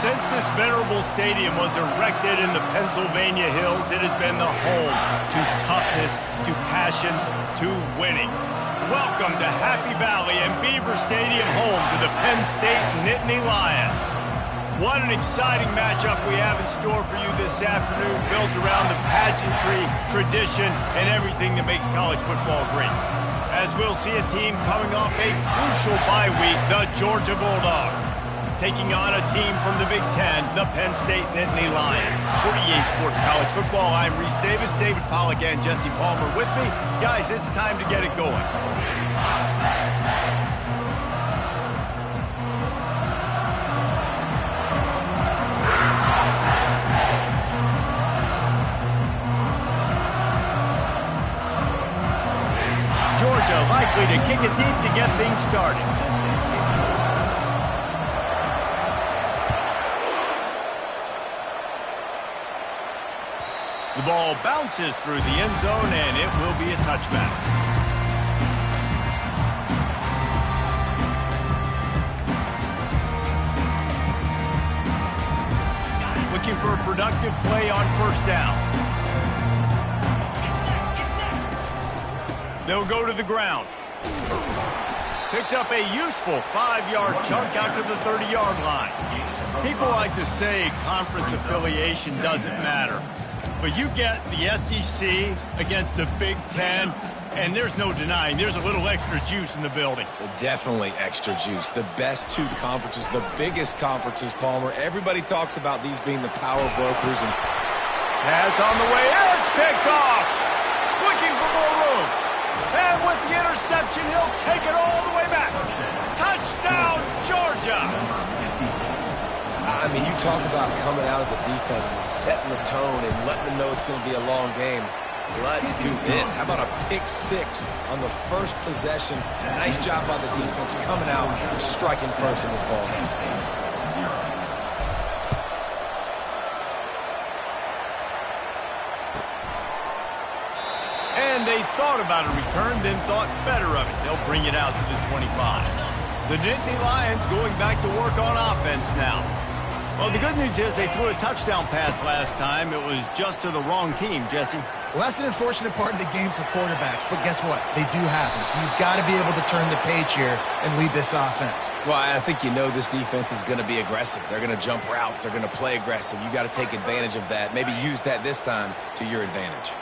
Since this venerable stadium was erected in the Pennsylvania hills, it has been the home to toughness, to passion, to winning. Welcome to Happy Valley and Beaver Stadium, home to the Penn State Nittany Lions. What an exciting matchup we have in store for you this afternoon, built around the pageantry, tradition, and everything that makes college football great. As we'll see a team coming off a crucial bye week, the Georgia Bulldogs, taking on a team from the Big Ten, the Penn State Nittany Lions. For EA Sports College Football, I'm Reese Davis, David Pollack, and Jesse Palmer with me. Guys, it's time to get it going. Georgia likely to kick it deep to get things started. The ball bounces through the end zone, and it will be a touchback. Looking for a productive play on first down. They'll go to the ground. Picks up a useful 5-yard chunk out to the 30-yard line. People like to say conference affiliation doesn't matter. But you get the SEC against the Big Ten, and there's no denying there's a little extra juice in the building. Definitely extra juice. The best two conferences, the biggest conferences, Palmer. Everybody talks about these being the power brokers. And pass on the way, and it's picked off. Looking for more room. And with the interception, he'll take it all the way back. Touchdown, Georgia! I mean, you talk about coming out of the defense and setting the tone and letting them know it's going to be a long game. Let's do this. How about a pick six on the first possession? Nice job by the defense coming out and striking first in this ball game. And they thought about a return, then thought better of it. They'll bring it out to the 25. The Nittany Lions going back to work on offense now. Well, the good news is they threw a touchdown pass last time. It was just to the wrong team, Jesse. Well, that's an unfortunate part of the game for quarterbacks, but guess what? They do happen, so you've got to be able to turn the page here and lead this offense. Well, I think you know this defense is going to be aggressive. They're going to jump routes. They're going to play aggressive. You got to take advantage of that. Maybe use that this time to your advantage.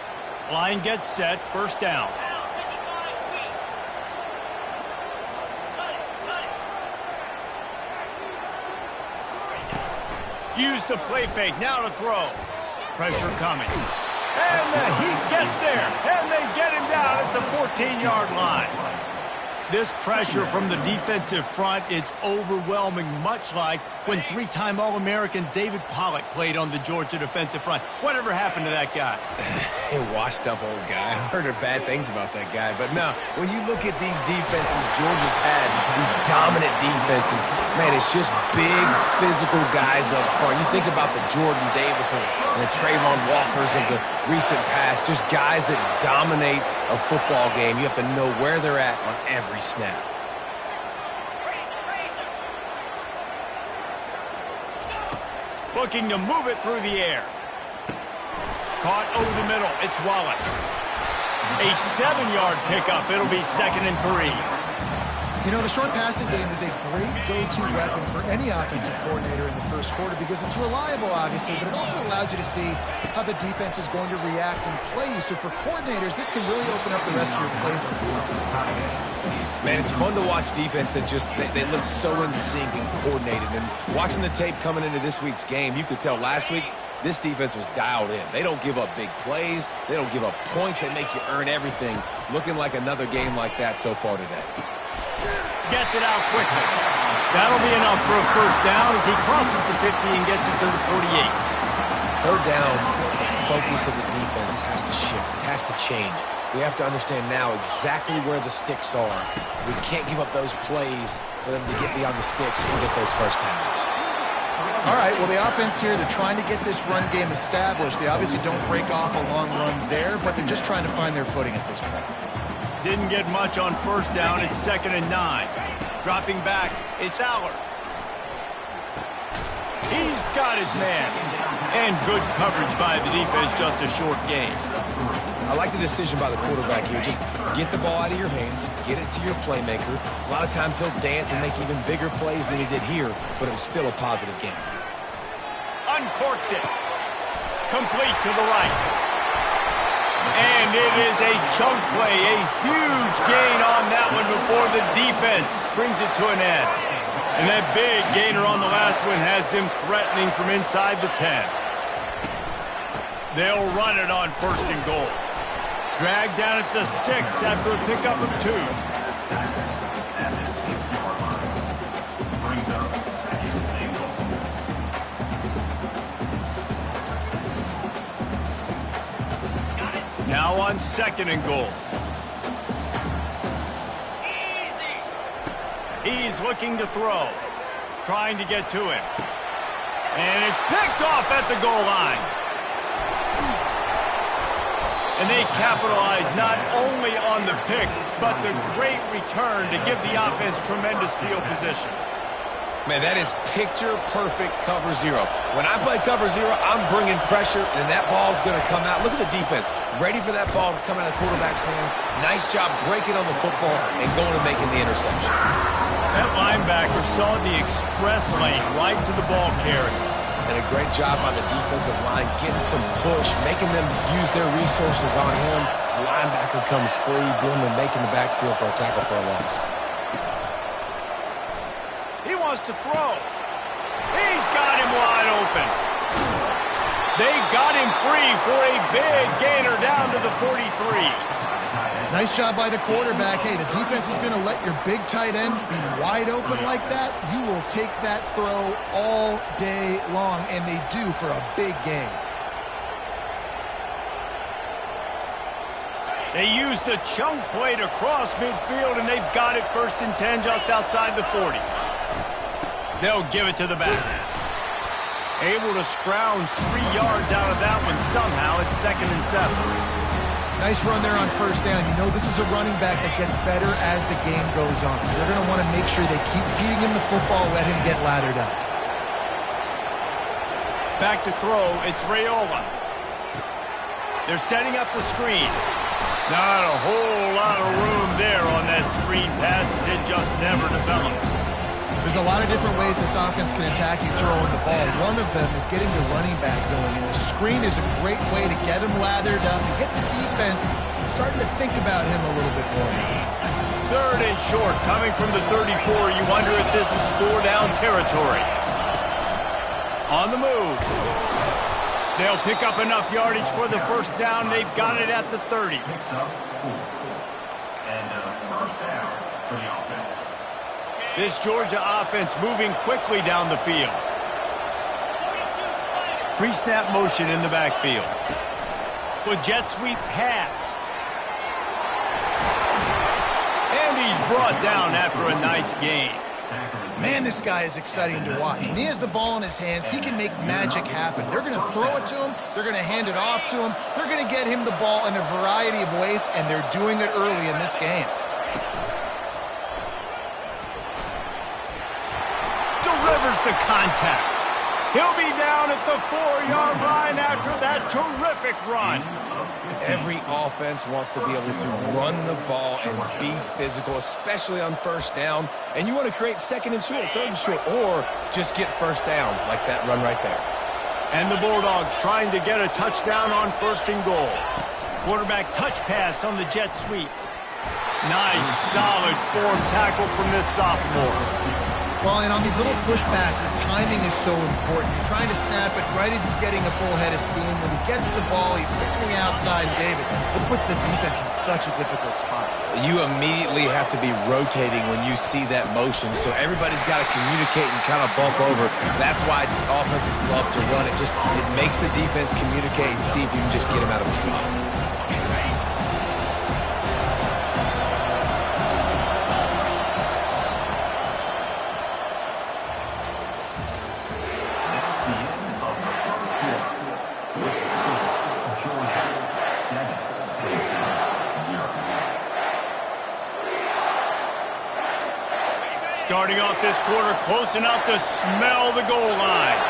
Line gets set, first down. Use the play fake, now to throw. Pressure coming. And the heat gets there, and they get him down at the 14-yard line. This pressure from the defensive front is overwhelming, much like when three-time All-American David Pollack played on the Georgia defensive front. Whatever happened to that guy? A washed-up old guy. I've heard bad things about that guy. But no, when you look at these defenses Georgia's had, these dominant defenses, man, it's just big, physical guys up front. You think about the Jordan Davises and the Trayvon Walkers of the recent past, just guys that dominate a football game. You have to know where they're at on every snap. Looking to move it through the air. Caught over the middle. It's Wallace. A 7-yard pickup. It'll be 2nd and 3. You know, the short passing game is a great go-to weapon for any offensive coordinator in the first quarter because it's reliable, obviously, but it also allows you to see how the defense is going to react and play you. So for coordinators, this can really open up the rest of your playbook. Man, it's fun to watch defense that just, they look so in sync and coordinated. And watching the tape coming into this week's game, you could tell last week, this defense was dialed in. They don't give up big plays. They don't give up points. They make you earn everything. Looking like another game like that so far today. Gets it out quickly. That'll be enough for a first down as he crosses the 50 and gets it to the 48. Third down, the focus of the defense has to shift. It has to change. We have to understand now exactly where the sticks are. We can't give up those plays for them to get beyond the sticks and get those first downs. All right, well, the offense here, they're trying to get this run game established. They obviously don't break off a long run there, but they're just trying to find their footing at this point. Didn't get much on first down. It's 2nd and 9. Dropping back, it's Aller. He's He's got his man. And good coverage by the defense, just a short gain. I like the decision by the quarterback here. Just get the ball out of your hands, get it to your playmaker. A lot of times he'll dance and make even bigger plays than he did here, but it was still a positive game. Uncorks it. Complete to the right. And it is a chunk play, a huge gain on that one before the defense brings it to an end. And that big gainer on the last one has them threatening from inside the 10. They'll run it on 1st and goal. Dragged down at the 6 after a pickup of 2. Now on 2nd and goal. He's looking to throw. Trying to get to him. And it's picked off at the goal line. And they capitalize not only on the pick, but the great return to give the offense tremendous field position. Man, that is picture-perfect cover zero. When I play cover zero, I'm bringing pressure, and that ball's going to come out. Look at the defense. Ready for that ball to come out of the quarterback's hand. Nice job breaking on the football and going and making the interception. That linebacker saw the express lane right to the ball carrier. And a great job on the defensive line, getting some push, making them use their resources on him. The linebacker comes free, boom, and making the backfield for a tackle for a loss. He wants to throw. He's got him wide open. They got him free for a big gainer down to the 43. Nice job by the quarterback. Hey, the defense is going to let your big tight end be wide open like that. You will take that throw all day long, and they do for a big gain. They use the chunk play to cross midfield, and they've got it 1st and 10 just outside the 40. They'll give it to the back. Able to scrounge 3 yards out of that one somehow. It's 2nd and 7. Nice run there on 1st down. You know this is a running back that gets better as the game goes on. So they're going to want to make sure they keep feeding him the football, let him get lathered up. Back to throw, it's Raiola. They're setting up the screen. Not a whole lot of room there on that screen pass as it just never developed. There's a lot of different ways this offense can attack you throwing the ball. One of them is getting the running back going, and the screen is a great way to get him lathered up and get the defense starting to think about him a little bit more. 3rd and short, coming from the 34. You wonder if this is 4-down territory. On the move. They'll pick up enough yardage for the 1st down. They've got it at the 30. And 1st down for the offense. This Georgia offense moving quickly down the field. Pre-snap motion in the backfield. With jet sweep pass. And he's brought down after a nice gain. Man, this guy is exciting to watch. When he has the ball in his hands, he can make magic happen. They're going to throw it to him. They're going to hand it off to him. They're going to get him the ball in a variety of ways, and they're doing it early in this game. Delivers the contact. He'll be down at the 4-yard line after that terrific run. Every offense wants to be able to run the ball and be physical, especially on 1st down. And you want to create 2nd and short, 3rd and short, or just get 1st downs like that run right there. And the Bulldogs trying to get a touchdown on 1st and goal. Quarterback touch pass on the jet sweep. Nice, solid form tackle from this sophomore. Well, and on these little push passes, timing is so important. You're trying to snap it right as he's getting a full head of steam. When he gets the ball, he's hitting the outside, David. It puts the defense in such a difficult spot. You immediately have to be rotating when you see that motion, so everybody's got to communicate and kind of bump over. That's why offenses love to run it. It makes the defense communicate and see if you can just get him out of the spot. Starting off this quarter close enough to smell the goal line.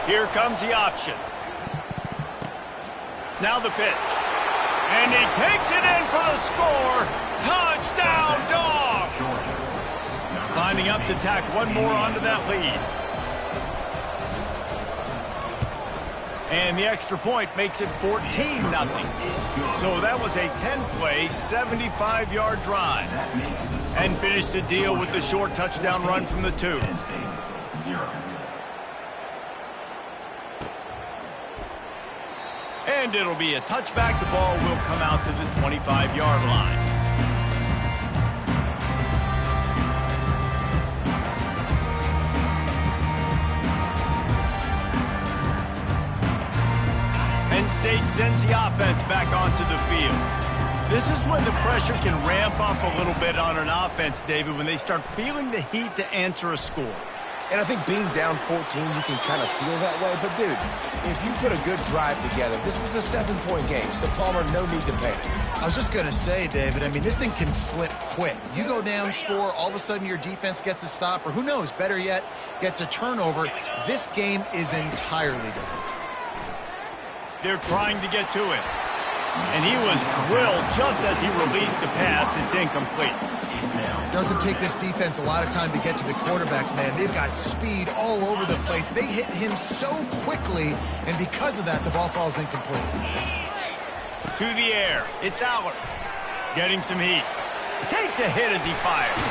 Here comes the option. Now the pitch. And he takes it in for the score. Touchdown, Dogs! Lining up to tack one more onto that lead. And the extra point makes it 14-0. So that was a 10-play, 75-yard drive. And finished the deal with the short touchdown run from the 2. And it'll be a touchback. The ball will come out to the 25-yard line. Penn State sends the offense back onto the field. This is when the pressure can ramp up a little bit on an offense, David, when they start feeling the heat to answer a score. And I think being down 14, you can kind of feel that way. But, dude, if you put a good drive together, this is a 7-point game. So, Palmer, no need to panic. I was just going to say, David, I mean, this thing can flip quick. You go down, score, all of a sudden your defense gets a stop, or who knows, better yet, gets a turnover. This game is entirely different. They're trying to get to it. And he was drilled just as he released the pass. It's incomplete. Doesn't take this defense a lot of time to get to the quarterback, man. They've got speed all over the place. They hit him so quickly, and because of that, the ball falls incomplete. To the air. It's Aller. Getting some heat. Takes a hit as he fires.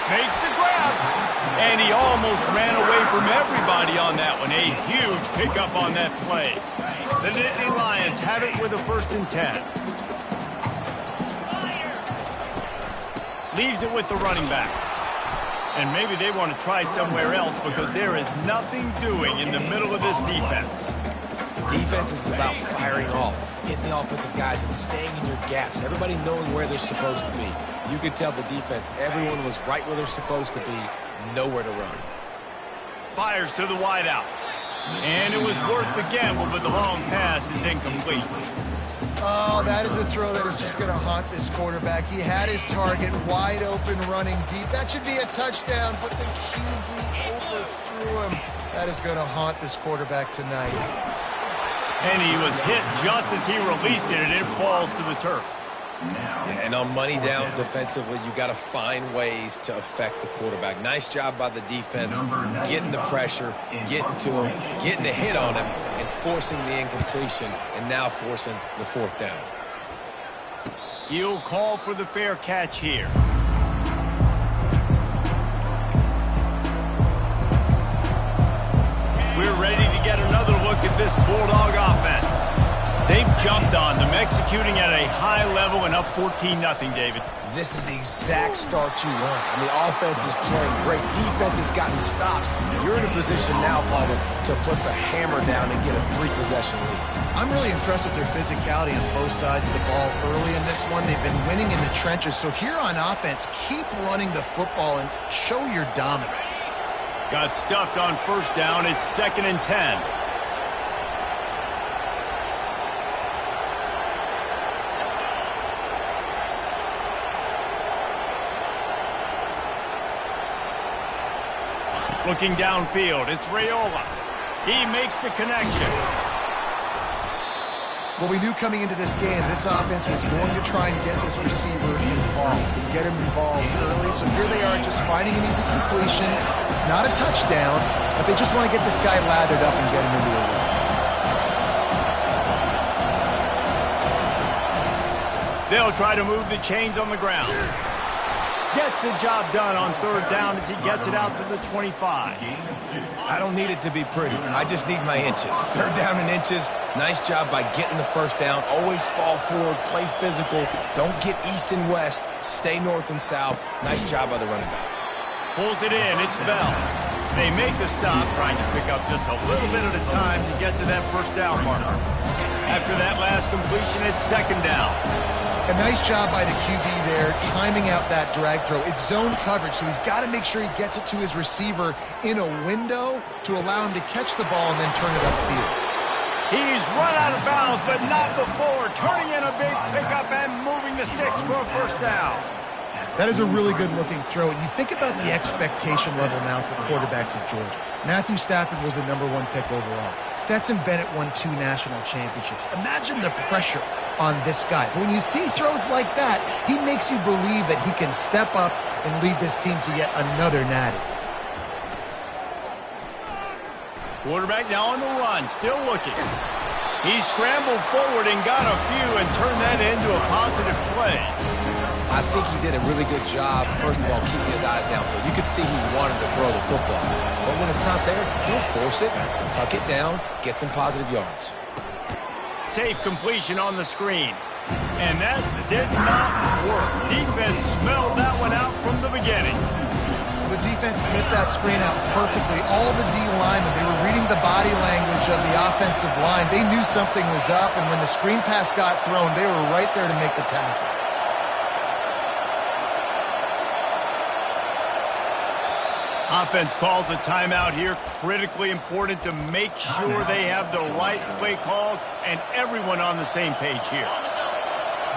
Makes the grab. And he almost ran away from everybody on that one. A huge pickup on that play. The Nittany Lions have it with a 1st and 10. Leaves it with the running back. And maybe they want to try somewhere else because there is nothing doing in the middle of this defense. Defense is about firing off, hitting the offensive guys, and staying in your gaps. Everybody knowing where they're supposed to be. You could tell the defense, everyone was right where they're supposed to be, nowhere to run. Fires to the wideout. And it was worth the gamble, but the long pass is incomplete. Oh, that is a throw that is just going to haunt this quarterback. He had his target wide open, running deep. That should be a touchdown, but the QB overthrew him. That is going to haunt this quarterback tonight. And he was hit just as he released it, and it falls to the turf. Yeah, and on money down defensively, you got to find ways to affect the quarterback. Nice job by the defense, getting the pressure, getting to him, getting a hit on him, and forcing the incompletion, and now forcing the 4th down. He'll call for the fair catch here. We're ready to get another look at this Bulldog offense. They've jumped on them, executing at a high level and up 14-0, David. This is the exact start you want. I mean, offense is playing great. Defense has gotten stops. You're in a position now, Palmer, to put the hammer down and get a 3-possession lead. I'm really impressed with their physicality on both sides of the ball early in this one. They've been winning in the trenches. So here on offense, keep running the football and show your dominance. Got stuffed on 1st down. It's 2nd and 10. Looking downfield, it's Raiola. He makes the connection. Well, we knew coming into this game, this offense was going to try and get this receiver involved, and get him involved early. So here they are just finding an easy completion. It's not a touchdown, but they just want to get this guy lathered up and get him into a run. They'll try to move the chains on the ground. Gets the job done on 3rd down as he gets it out to the 25. I don't need it to be pretty. I just need my inches. 3rd down in inches. Nice job by getting the 1st down. Always fall forward, play physical. Don't get east and west. Stay north and south. Nice job by the running back. Pulls it in. It's Bell. They make the stop, trying to pick up just a little bit at a time to get to that 1st down marker. After that last completion, it's 2nd down. A nice job by the QB there, timing out that drag throw. It's zone coverage, so he's got to make sure he gets it to his receiver in a window to allow him to catch the ball and then turn it upfield. He's run out of bounds, but not before. Turning in a big pickup and moving the sticks for a 1st down. That is a really good-looking throw. And you think about the expectation level now for quarterbacks at Georgia. Matthew Stafford was the #1 pick overall. Stetson Bennett won 2 national championships. Imagine the pressure on this guy. But when you see throws like that, he makes you believe that he can step up and lead this team to yet another natty. Quarterback now on the run, still looking. He scrambled forward and got a few and turned that into a positive play. I think he did a really good job, first of all, keeping his eyes downfield. You could see he wanted to throw the football. But when it's not there, don't force it. Tuck it down, get some positive yards. Safe completion on the screen. And that did not work. Defense smelled that one out from the beginning. The defense sniffed that screen out perfectly. All the D linemen, they were reading the body language of the offensive line. They knew something was up, and when the screen pass got thrown, they were right there to make the tackle. Offense calls a timeout here. Critically important to make sure they have the right play called and everyone on the same page here.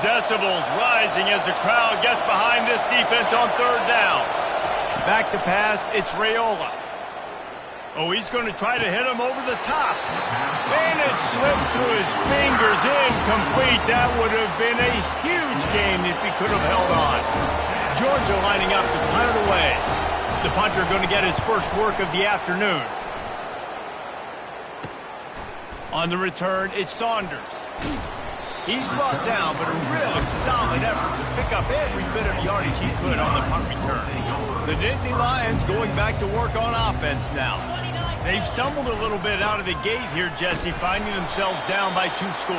Decibels rising as the crowd gets behind this defense on 3rd down. Back to pass, it's Raiola. Oh, he's going to try to hit him over the top. And it slips through his fingers, incomplete. That would have been a huge game if he could have held on. Georgia lining up to punt it away. The punter going to get his first work of the afternoon. On the return, it's Saunders. He's brought down, but a really solid effort to pick up every bit of yardage he could on the punt return. The Nittany Lions going back to work on offense now. They've stumbled a little bit out of the gate here, Jesse, finding themselves down by 2 scores.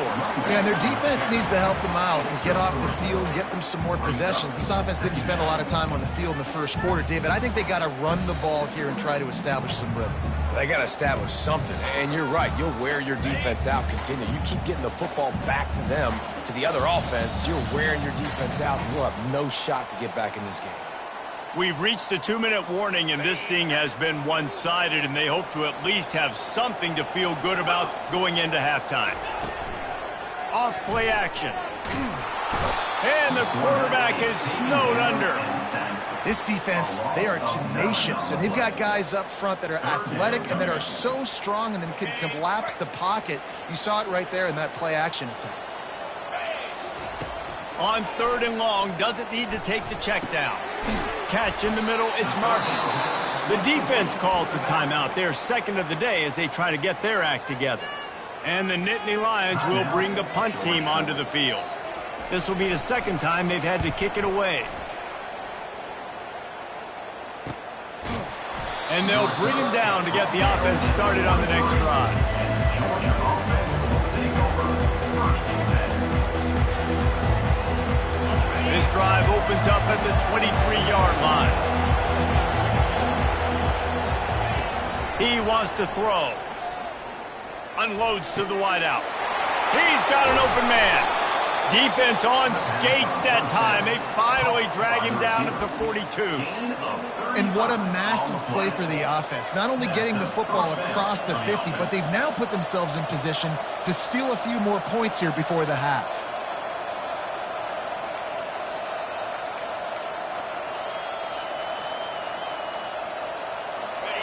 Yeah, and their defense needs to help them out and get off the field and get them some more possessions. This offense didn't spend a lot of time on the field in the first quarter, David. I think they got to run the ball here and try to establish some rhythm. They got to establish something, and you're right. You'll wear your defense out, continue. You keep getting the football back to them, to the other offense, you're wearing your defense out, and you'll have no shot to get back in this game. We've reached the 2-minute warning, and this thing has been one-sided, and they hope to at least have something to feel good about going into halftime. Off play action. And the quarterback is snowed under. This defense, they are tenacious, and they've got guys up front that are athletic and that are so strong and then can collapse the pocket. You saw it right there in that play action attempt. On 3rd and long, doesn't need to take the check down. Catch in the middle, it's Martin. The defense calls the timeout. They're second of the day as they try to get their act together. And the Nittany Lions will bring the punt team onto the field. This will be the 2nd time they've had to kick it away. And they'll bring him down to get the offense started on the next drive. This drive opens up at the 23-yard line. He wants to throw. Unloads to the wideout. He's got an open man. Defense on skates that time. They finally drag him down at the 42. And what a massive play for the offense. Not only getting the football across the 50, but they've now put themselves in position to steal a few more points here before the half.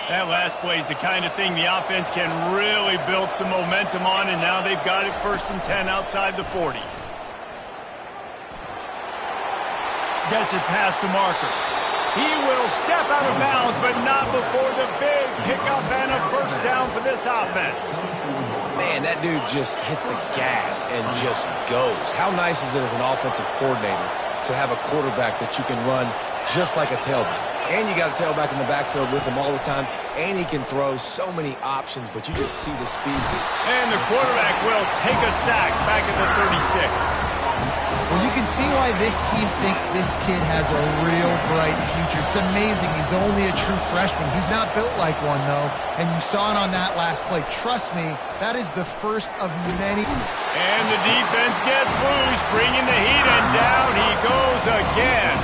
That last play is the kind of thing the offense can really build some momentum on, and now they've got it 1st and 10 outside the 40. Gets it past the marker. He will step out of bounds, but not before the big pickup and a 1st down for this offense. Man, that dude just hits the gas and just goes. How nice is it as an offensive coordinator to have a quarterback that you can run just like a tailback? And you got a tailback in the backfield with him all the time, and he can throw so many options, but you just see the speed. And the quarterback will take a sack back at the 36. Well, you can see why this team thinks this kid has a real bright future. It's amazing. He's only a true freshman. He's not built like one, though, and you saw it on that last play. Trust me, that is the first of many. And the defense gets loose, bringing the heat, and down he goes again.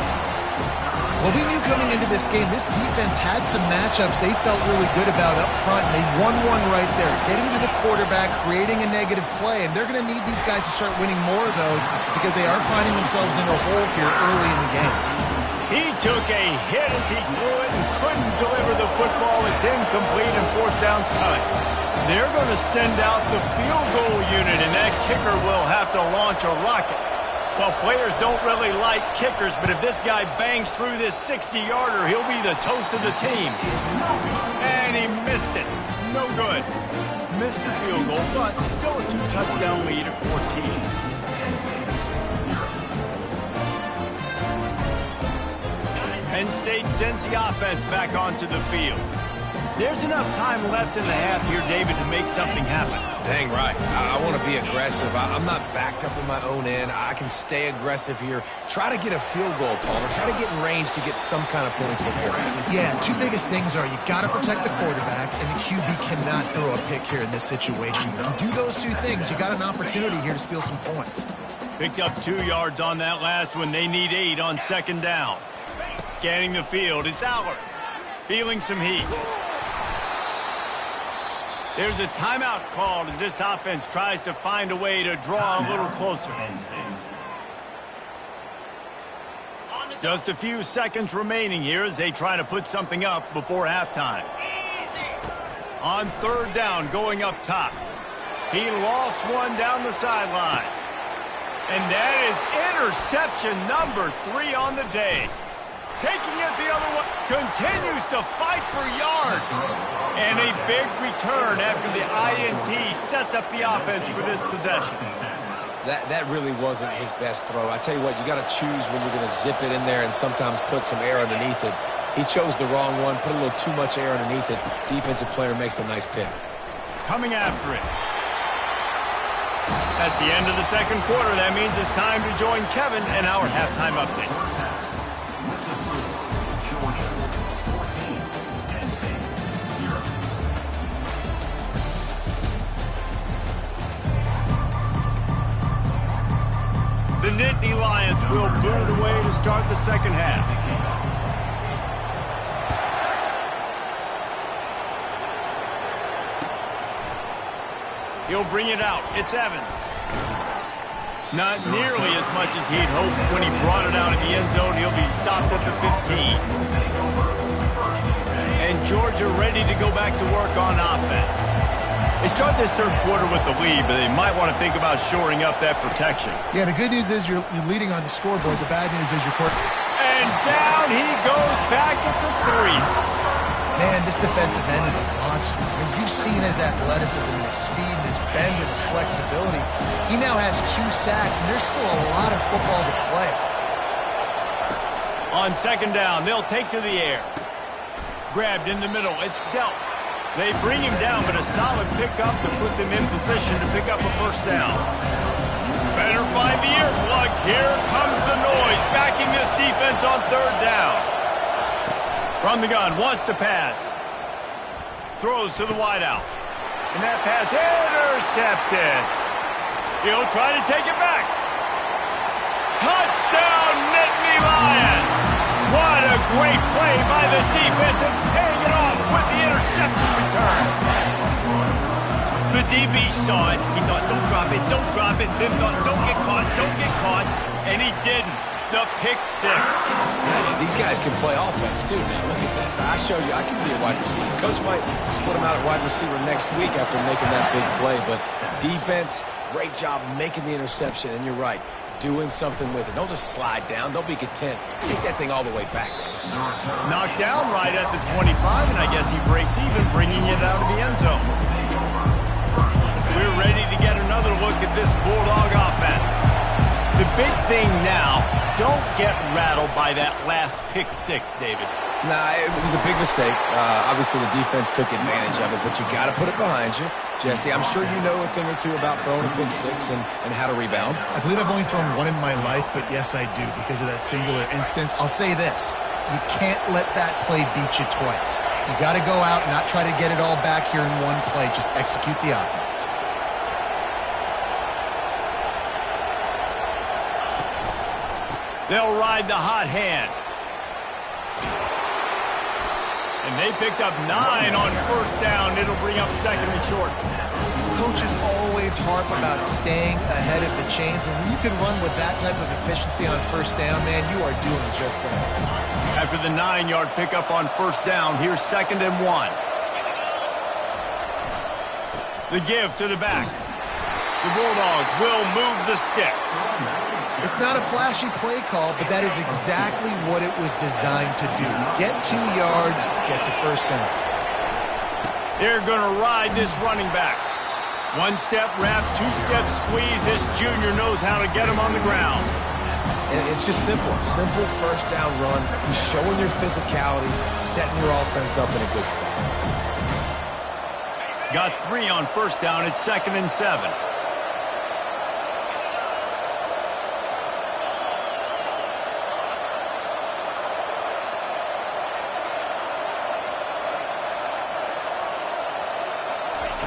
Well, we knew coming into this game, this defense had some matchups they felt really good about up front, and they won one right there, getting to the quarterback, creating a negative play, and they're going to need these guys to start winning more of those because they are finding themselves in a hole here early in the game. He took a hit as he threw it and couldn't deliver the football. It's incomplete and fourth down's coming. They're going to send out the field goal unit, and that kicker will have to launch a rocket. Well, players don't really like kickers, but if this guy bangs through this 60-yarder, he'll be the toast of the team. And he missed it. No good. Missed the field goal, but still a 2-touchdown lead at 14. Penn State sends the offense back onto the field. There's enough time left in the half here, David, to make something happen. Dang right. I want to be aggressive. I'm not backed up in my own end. I can stay aggressive here. Try to get a field goal, Palmer. Try to get in range to get some kind of points beforehand. Yeah, two biggest things are you've got to protect the quarterback, and the QB cannot throw a pick here in this situation. If you do those two things, you got an opportunity here to steal some points. Picked up 2 yards on that last one. They need 8 on second down. Scanning the field, it's Allard. Feeling some heat. There's a timeout called as this offense tries to find a way to draw a little closer. Just a few seconds remaining here as they try to put something up before halftime. On third down, going up top. He lost one down the sideline. And that is interception number 3 on the day. Taking it the other way, continues to fight for yards. And a big return after the INT sets up the offense for this possession. That really wasn't his best throw. I tell you what, you got to choose when you're going to zip it in there and sometimes put some air underneath it. He chose the wrong one, put a little too much air underneath it. Defensive player makes the nice pick. Coming after it. That's the end of the second quarter. That means it's time to join Kevin and our halftime update. The Nittany Lions will boot it away to start the second half. He'll bring it out. It's Evans. Not nearly as much as he'd hoped when he brought it out in the end zone. He'll be stopped at the 15. And Georgia ready to go back to work on offense. They start this third quarter with the lead, but they might want to think about shoring up that protection. Yeah, the good news is you're leading on the scoreboard. The bad news is you're... And down he goes back at the 3. Man, this defensive end is a monster. I mean, you've seen his athleticism, his speed, his bend, and his flexibility. He now has 2 sacks, and there's still a lot of football to play. On second down, they'll take to the air. Grabbed in the middle. It's dealt. They bring him down, but a solid pickup to put them in position to pick up a first down. Better find the earplugs. Here comes the noise, backing this defense on third down. From the gun, wants to pass. Throws to the wideout. And that pass intercepted. He'll try to take it back. Touchdown, Nittany Lions! What a great play by the defense and paying it off with the interception return. The DB saw it. He thought, don't drop it, then thought, don't get caught, and he didn't. The pick 6. Man, these guys can play offense too, man. Look at this. I show you, I can be a wide receiver. Coach might split him out at wide receiver next week after making that big play, but defense, great job making the interception, and you're right. Doing something with it. Don't just slide down. Don't be content. Take that thing all the way back. Knocked down right at the 25, and I guess he breaks even, bringing it out of the end zone. We're ready to get another look at this Bulldog offense. The big thing now, don't get rattled by that last pick 6, David. Nah, it was a big mistake. Obviously, the defense took advantage of it, but you got to put it behind you. Jesse, I'm sure you know a thing or two about throwing a pick 6 and how to rebound. I believe I've only thrown one in my life, but yes, I do because of that singular instance. I'll say this. You can't let that play beat you twice. You got to go out and not try to get it all back here in one play. Just execute the offense. They'll ride the hot hand. And they picked up 9 on first down. It'll bring up second and short. Coaches always harp about staying ahead of the chains, and when you can run with that type of efficiency on first down, man, you are doing just that. After the 9-yard pickup on first down, here's second and 1. The give to the back. The Bulldogs will move the sticks. It's not a flashy play call, but that is exactly what it was designed to do. Get 2 yards, get the first down. They're going to ride this running back. 1-step wrap, 2-step squeeze. This junior knows how to get him on the ground. And it's just simple. Simple first down run. You're showing your physicality, setting your offense up in a good spot. Got 3 on first down. It's second and 7.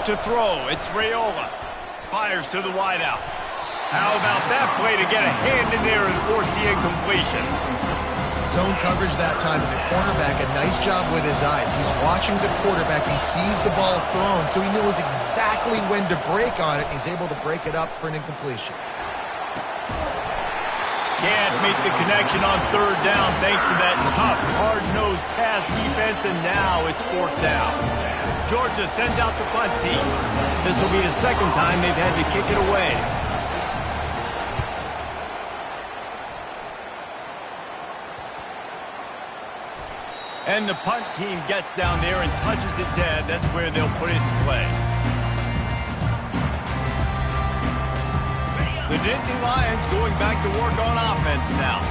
To throw, it's Raiola. Fires to the wideout. How about that play to get a hand in there and force the incompletion? Zone coverage that time, and the cornerback, a nice job with his eyes. He's watching the quarterback. He sees the ball thrown, so he knows exactly when to break on it. He's able to break it up for an incompletion. Can't make the connection on third down thanks to that tough, hard-nosed pass defense, and now it's fourth down. Georgia sends out the punt team. This will be the second time they've had to kick it away. And the punt team gets down there and touches it dead. That's where they'll put it in play. The Nittany Lions going back to work on offense now.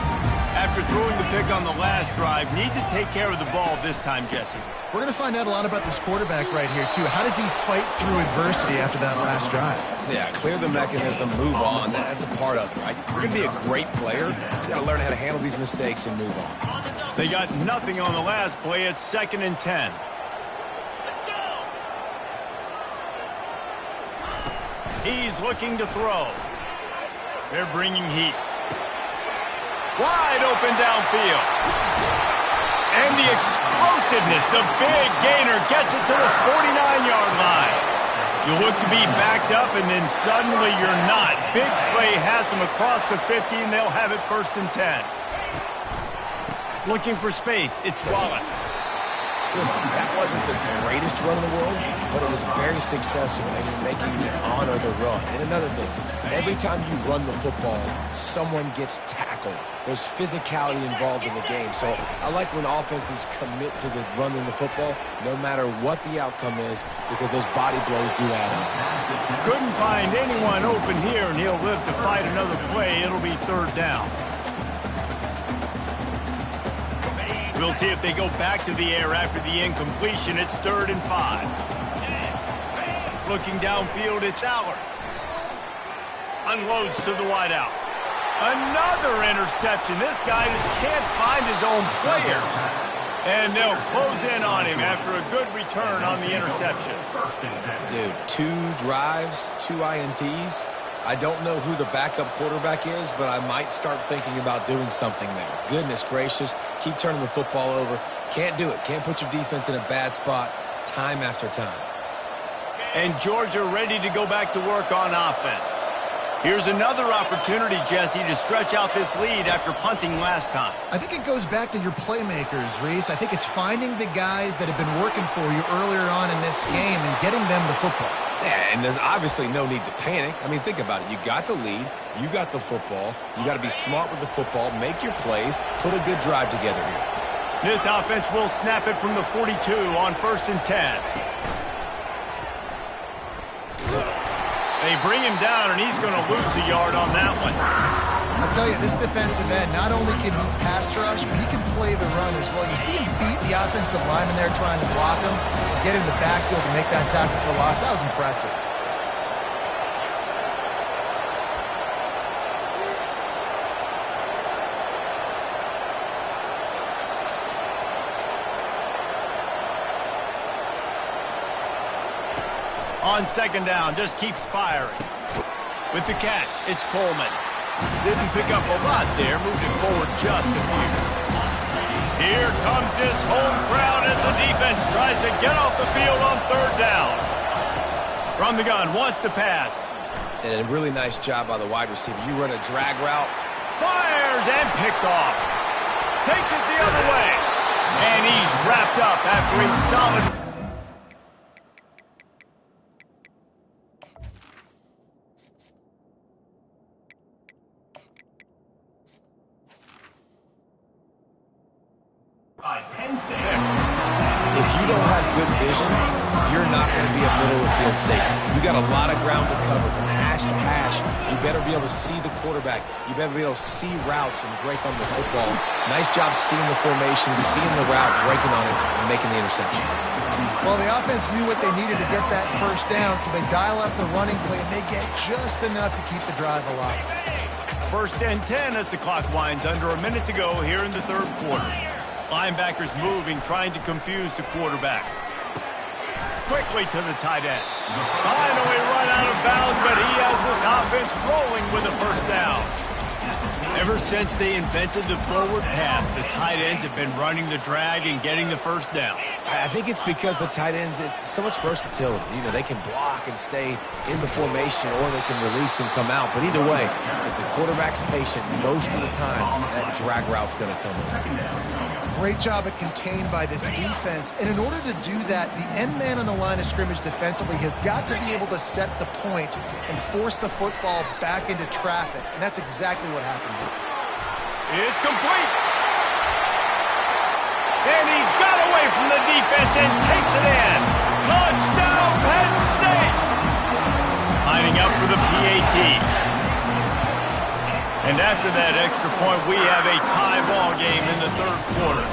After throwing the pick on the last drive, need to take care of the ball this time, Jesse. We're going to find out a lot about this quarterback right here, too. How does he fight through adversity after that last drive? Yeah, clear the mechanism, move on. That's a part of it, right? If you're going to be a great player, you got to learn how to handle these mistakes and move on. They got nothing on the last play. It's second and 10. He's looking to throw. They're bringing heat. Wide open downfield. And the explosiveness, the big gainer gets it to the 49-yard line. You look to be backed up, and then suddenly you're not. Big play has them across the 50, and they'll have it first and 10. Looking for space, it's Wallace. Listen, that wasn't the greatest run in the world, but it was very successful, and you're making it honor the run. And another thing, every time you run the football, someone gets tackled. There's physicality involved in the game. So I like when offenses commit to the running the football, no matter what the outcome is, because those body blows do add up. Couldn't find anyone open here, and he'll live to fight another play. It'll be third down. We'll see if they go back to the air after the incompletion. It's third and 5. Looking downfield, it's Allard. Unloads to the wideout. Another interception. This guy just can't find his own players. And they'll close in on him after a good return on the interception. Dude, 2 drives, 2 INTs. I don't know who the backup quarterback is, but I might start thinking about doing something there. Goodness gracious, keep turning the football over. Can't do it. Can't put your defense in a bad spot time after time. And Georgia ready to go back to work on offense. Here's another opportunity, Jesse, to stretch out this lead after punting last time. I think it goes back to your playmakers, Reese. I think it's finding the guys that have been working for you earlier on in this game and getting them the football. Yeah, and there's obviously no need to panic. I mean, think about it. You got the lead. You got the football. You got to be smart with the football. Make your plays. Put a good drive together here. This offense will snap it from the 42 on first and 10. They bring him down, and he's going to lose a yard on that one. I'll tell you, this defensive end, not only can he pass rush, but he can play the run as well. You see him beat the offensive lineman there trying to block him, get in the backfield to make that tackle for loss. That was impressive. On second down, just keeps firing. With the catch, it's Coleman. Didn't pick up a lot there, moved it forward just a few. Here comes this home crowd as the defense tries to get off the field on third down. From the gun, wants to pass. And a really nice job by the wide receiver. You run a drag route. Fires and picked off. Takes it the other way. And he's wrapped up after a solid... By Penn State. If you don't have good vision, you're not going to be a middle-of-the-field safety. You got a lot of ground to cover from hash to hash. You better be able to see the quarterback. You better be able to see routes and break on the football. Nice job seeing the formation, seeing the route, breaking on it, and making the interception. Well, the offense knew what they needed to get that first down, so they dial up the running play, and they get just enough to keep the drive alive. First and 10 as the clock winds under a minute to go here in the third quarter. Linebackers moving, trying to confuse the quarterback. Quickly to the tight end. Finally run out of bounds, but he has this offense rolling with a first down. Ever since they invented the forward pass, the tight ends have been running the drag and getting the first down. I think it's because the tight ends is so much versatility. You know, they can block and stay in the formation, or they can release and come out. But either way, if the quarterback's patient, most of the time, that drag route's going to come in. Great job at contained by this defense. And in order to do that, the end man on the line of scrimmage defensively has got to be able to set the point and force the football back into traffic. And that's exactly what happened here. It's complete. And he got away from the defense and takes it in. Touchdown, Penn State. Lining up for the PAT. And after that extra point, we have a tie ball game in the third quarter.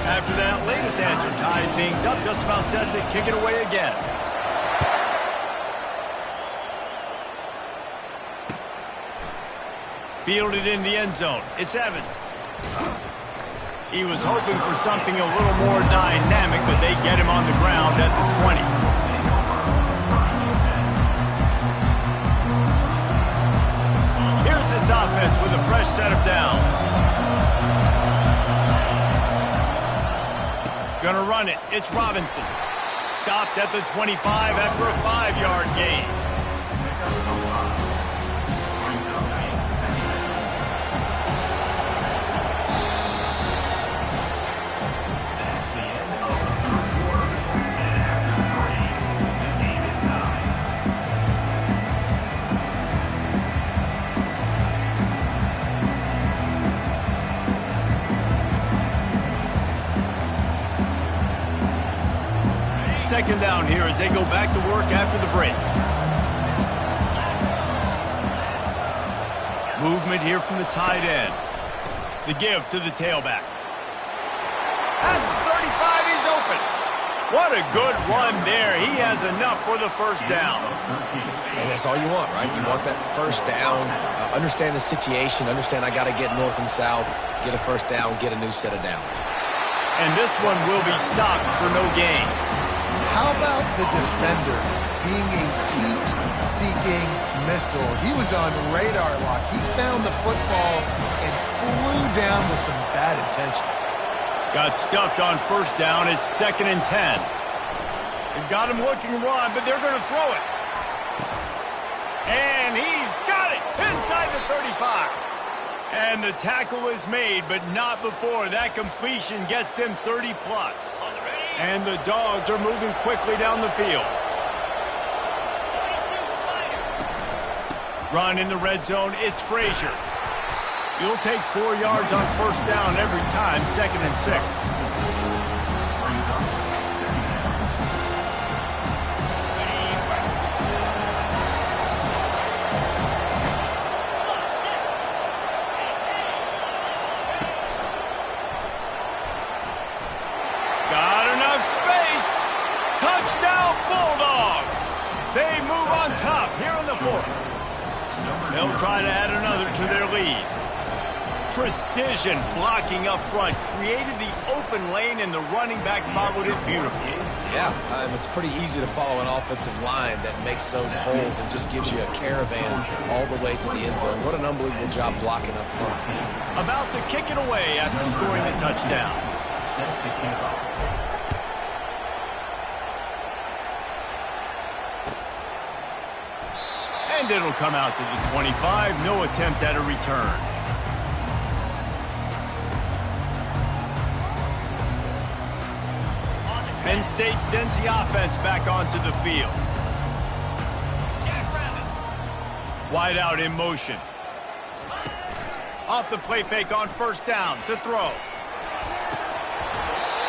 After that latest answer ties things up, just about set to kick it away again. Fielded in the end zone. It's Evans. He was hoping for something a little more dynamic, but they get him on the ground at the 20. Here's this offense with a fresh set of downs. Gonna run it. It's Robinson. Stopped at the 25 after a 5-yard gain. Second down here as they go back to work after the break. Movement here from the tight end. The give to the tailback. At the 35, he's open. What a good run there. He has enough for the first down. And that's all you want, right? You want that first down. Understand the situation. Understand I got to get north and south, get a first down, get a new set of downs. And this one will be stopped for no gain. How about the defender being a heat-seeking missile? He was on radar lock. He found the football and flew down with some bad intentions. Got stuffed on first down. It's 2nd and 10. They've got him looking run, but they're going to throw it. And he's got it inside the 35. And the tackle is made, but not before that completion gets them 30-plus. And the Dogs are moving quickly down the field. Run in the red zone, it's Frazier. You'll take 4 yards on first down every time, 2nd and 6. Touchdown, Bulldogs! They move on top here in the 4th. They'll try to add another to their lead. Precision blocking up front created the open lane, and the running back followed it beautifully. Yeah, it's pretty easy to follow an offensive line that makes those holes and just gives you a caravan all the way to the end zone. What an unbelievable job blocking up front. About to kick it away after scoring the touchdown. And it'll come out to the 25. No attempt at a return. Penn State sends the offense back onto the field. Wide out in motion. Off the play fake on first down to throw.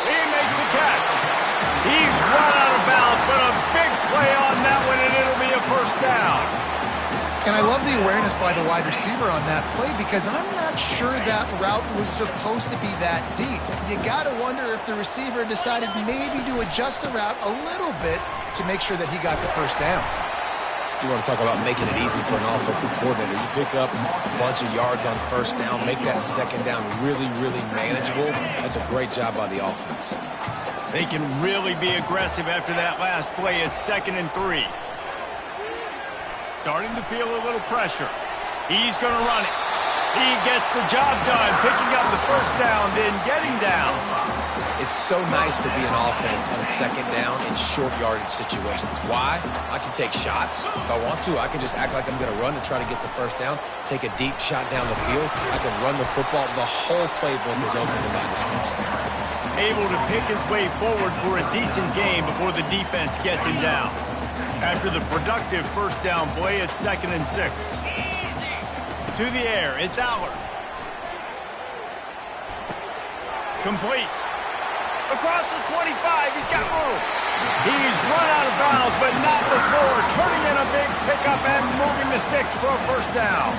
He makes the catch. He's run out of bounds, but a big play on that one, and it'll be a first down. And I love the awareness by the wide receiver on that play because I'm not sure that route was supposed to be that deep. You got to wonder if the receiver decided maybe to adjust the route a little bit to make sure that he got the first down. You want to talk about making it easy for an offensive coordinator. You pick up a bunch of yards on first down, make that second down really, really manageable. That's a great job by the offense. They can really be aggressive after that last play. It's 2nd and 3. Starting to feel a little pressure. He's going to run it. He gets the job done, picking up the first down, then getting down. It's so nice to be an offense on second down in short yardage situations. Why? I can take shots. If I want to, I can just act like I'm going to run and try to get the first down, take a deep shot down the field. I can run the football. The whole playbook is open to my disposal. Able to pick his way forward for a decent game before the defense gets him down. After the productive first down play, it's 2nd and 6. To the air, it's Allard. Complete. Across the 25, he's got room. He's run out of bounds, but not before turning in a big pickup and moving the sticks for a first down.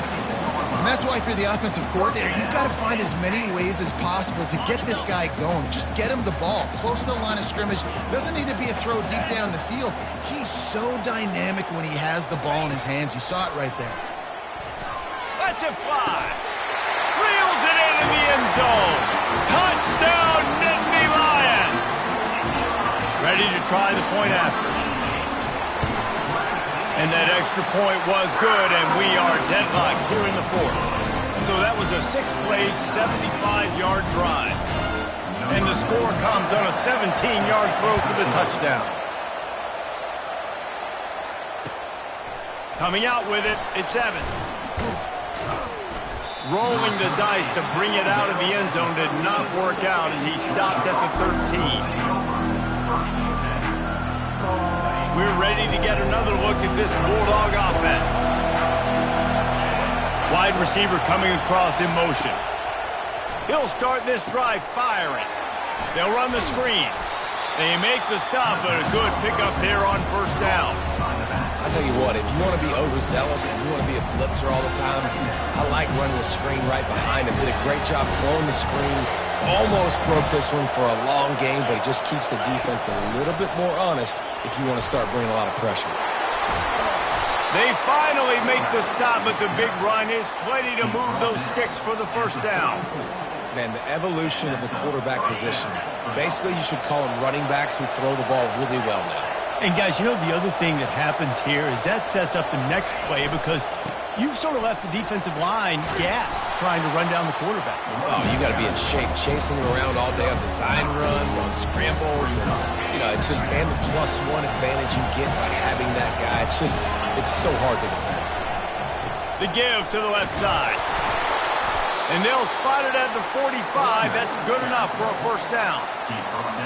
And that's why, if you're the offensive coordinator, you've got to find as many ways as possible to get this guy going. Just get him the ball close to the line of scrimmage. Doesn't need to be a throw deep down the field. He's so dynamic when he has the ball in his hands. You saw it right there. Lets it fly. Reels it into the end zone. Touchdown, Nittany Lions. Ready to try the point after. And that extra point was good, and we are deadlocked here in the 4th. So that was a 6-play, 75-yard drive. And the score comes on a 17-yard throw for the touchdown. Coming out with it, it's Evans. Rolling the dice to bring it out of the end zone did not work out as he stopped at the 13. We're ready to get another look at this Bulldog offense. Wide receiver coming across in motion. He'll start this drive firing. They'll run the screen. They make the stop, but a good pickup there on first down. I'll tell you what, if you want to be overzealous and you want to be a blitzer all the time, I like running the screen right behind him. Did a great job throwing the screen. Almost broke this one for a long game, but it just keeps the defense a little bit more honest if you want to start bringing a lot of pressure. They finally make the stop, but the big run is plenty to move those sticks for the first down. Man, the evolution of the quarterback position. Basically, you should call them running backs who throw the ball really well now. And guys, you know the other thing that happens here is that sets up the next play because you've sort of left the defensive line gassed trying to run down the quarterback. Oh, you got to be in shape, chasing him around all day on design runs, on scrambles, and it's just and the +1 advantage you get by having that guy. It's so hard to defend. The give to the left side. And they'll spot it at the 45. That's good enough for a first down.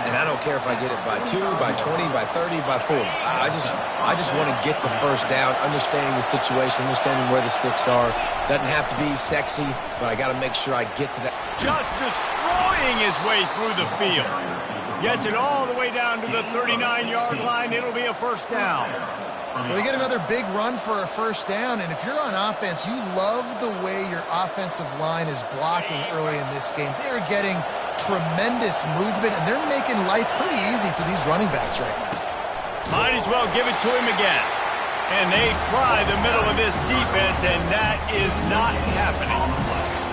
And I don't care if I get it by 2, by 20, by 30, by 40. I just want to get the first down, understanding the situation, understanding where the sticks are. Doesn't have to be sexy, but I got to make sure I get to that. Just destroying his way through the field. Gets it all the way down to the 39-yard line. It'll be a first down. Well, they get another big run for a first down, and if you're on offense, you love the way your offensive line is blocking early in this game. They're getting tremendous movement, and they're making life pretty easy for these running backs right now. Might as well give it to him again. And they try the middle of this defense, and that is not happening.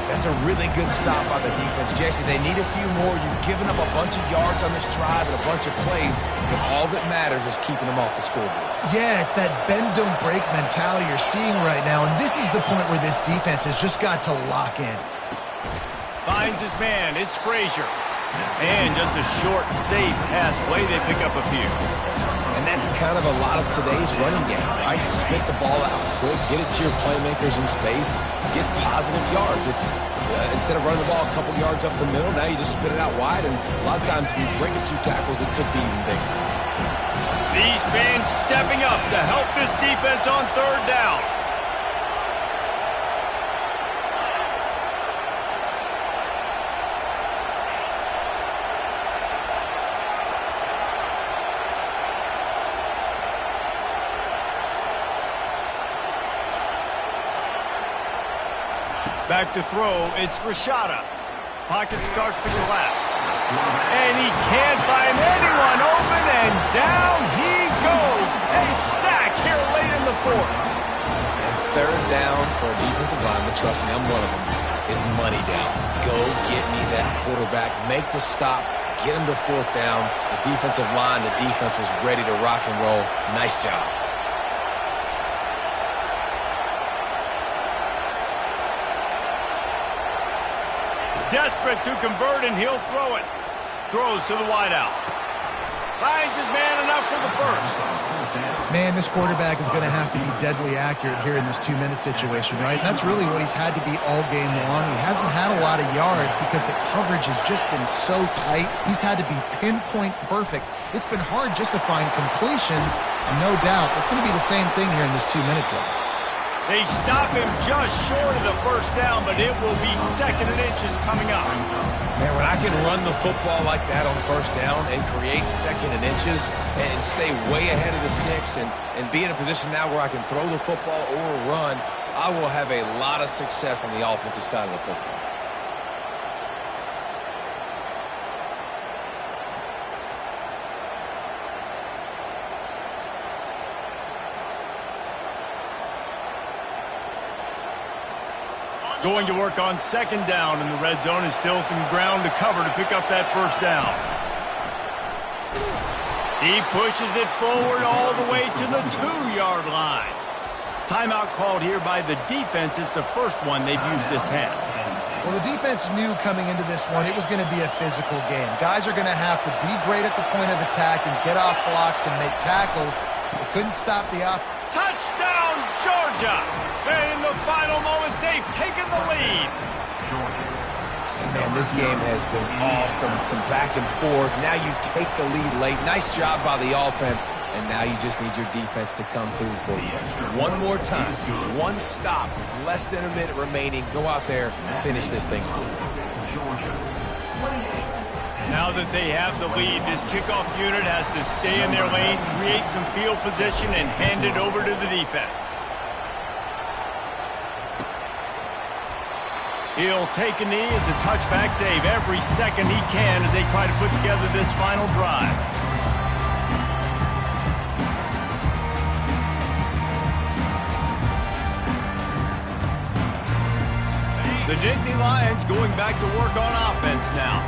That's a really good stop by the defense. Jesse, they need a few more. You've given up a bunch of yards on this drive and a bunch of plays, but all that matters is keeping them off the scoreboard. Yeah, it's that bend, don't break mentality you're seeing right now, and this is the point where this defense has just got to lock in. Finds his man. It's Frazier. And just a short, safe pass play. They pick up a few. And that's kind of a lot of today's running game, right? Spit the ball out quick, get it to your playmakers in space, get positive yards. It's instead of running the ball a couple yards up the middle, now you just spit it out wide, and a lot of times if you break a few tackles, it could be even bigger. These fans stepping up to help this defense on third down. Back to throw, it's Rashada. Pocket starts to collapse. And he can't find anyone open, and down he goes. A sack here late in the fourth. And third down for a defensive lineman, trust me, I'm one of them, is money down. Go get me that quarterback, make the stop, get him to fourth down. The defensive line, the defense was ready to rock and roll. Nice job. Desperate to convert, and he'll throw it. Throws to the wideout. Finds his man enough for the first. Man, this quarterback is going to have to be deadly accurate here in this 2-minute situation, right? And that's really what he's had to be all game long. He hasn't had a lot of yards because the coverage has just been so tight. He's had to be pinpoint perfect. It's been hard just to find completions, and no doubt that's going to be the same thing here in this 2-minute drive. They stop him just short of the first down, but it will be second and inches coming up. Man, when I can run the football like that on first down and create second and inches and stay way ahead of the sticks and be in a position now where I can throw the football or run, I will have a lot of success on the offensive side of the football. Going to work on second down in the red zone, and still some ground to cover to pick up that first down. He pushes it forward all the way to the 2-yard line. Timeout called here by the defense. It's the first one they've used this half. Well, the defense knew coming into this one it was going to be a physical game. Guys are going to have to be great at the point of attack and get off blocks and make tackles. They couldn't stop the offense. Touchdown, Georgia! And in the final moments, they've taken the lead. And man, this game has been awesome. Some back and forth. Now you take the lead late. Nice job by the offense. And now you just need your defense to come through for you. One more time. One stop. Less than a minute remaining. Go out there and finish this thing off. Now that they have the lead, this kickoff unit has to stay in their lane, create some field position, and hand it over to the defense. He'll take a knee. It's a touchback save every second he can as they try to put together this final drive. The Nittany Lions going back to work on offense now.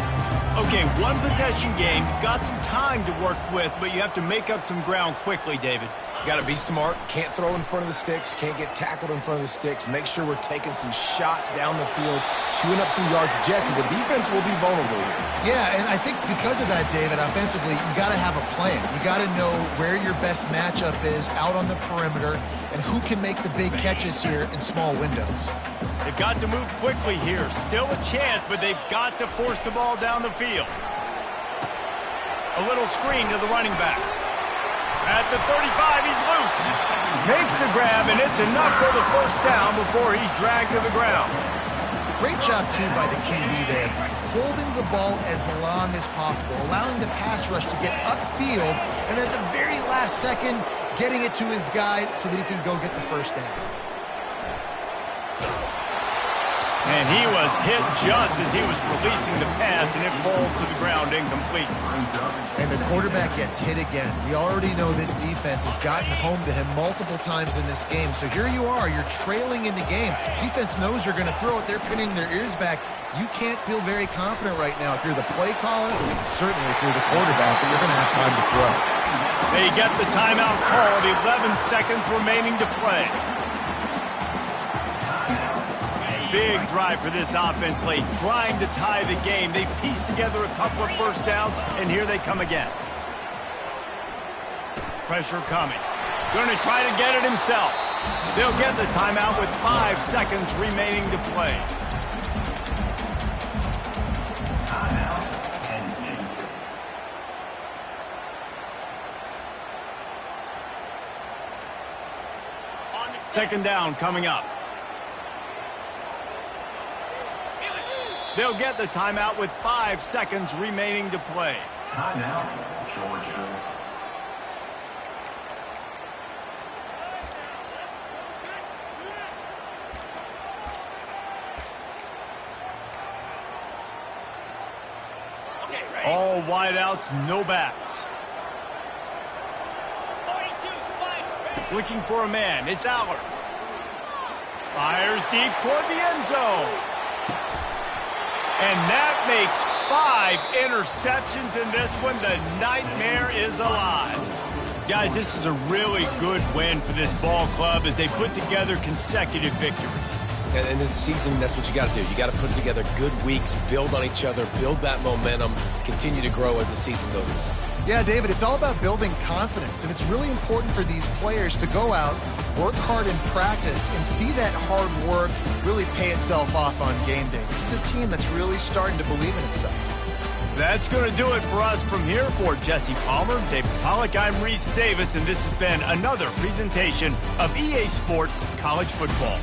Okay, one possession game. You've got some time to work with, but you have to make up some ground quickly, David. You got to be smart. Can't throw in front of the sticks. Can't get tackled in front of the sticks. Make sure we're taking some shots down the field, chewing up some yards. Jesse, the defense will be vulnerable here. Yeah, and I think because of that, David, offensively, you got to have a plan. You got to know where your best matchup is out on the perimeter and who can make the big catches here in small windows. They've got to move quickly here. Still a chance, but they've got to force the ball down the field. A little screen to the running back. At the 35, he's loose. Makes the grab, and it's enough for the first down before he's dragged to the ground. Great job, too, by the QB there. Holding the ball as long as possible, allowing the pass rush to get upfield, and at the very last second, getting it to his guy so that he can go get the first down. And he was hit just as he was releasing the pass, and it falls to the ground incomplete. And the quarterback gets hit again. We already know this defense has gotten home to him multiple times in this game. So here you are, you're trailing in the game. Defense knows you're going to throw it. They're pinning their ears back. You can't feel very confident right now if you're the play caller, certainly if you're the quarterback, that you're going to have time to throw. They get the timeout called, 11 seconds remaining to play. Big drive for this offense late, trying to tie the game. They pieced together a couple of first downs, and here they come again. Pressure coming. Going to try to get it himself. They'll get the timeout with 5 seconds remaining to play. Timeout, Penn State. Second down coming up. They'll get the timeout with 5 seconds remaining to play. Timeout, Georgia. All wideouts, no backs. Looking for a man, it's Aller. Fires deep toward the end zone. And that makes 5 interceptions in this one. The nightmare is alive. Guys, this is a really good win for this ball club as they put together consecutive victories. And this season, that's what you got to do. You got to put together good weeks, build on each other, build that momentum, continue to grow as the season goes on. Yeah, David, it's all about building confidence, and it's really important for these players to go out, work hard in practice, and see that hard work really pay itself off on game day. This is a team that's really starting to believe in itself. That's going to do it for us from here. For Jesse Palmer, David Pollack, I'm Reese Davis, and this has been another presentation of EA Sports College Football.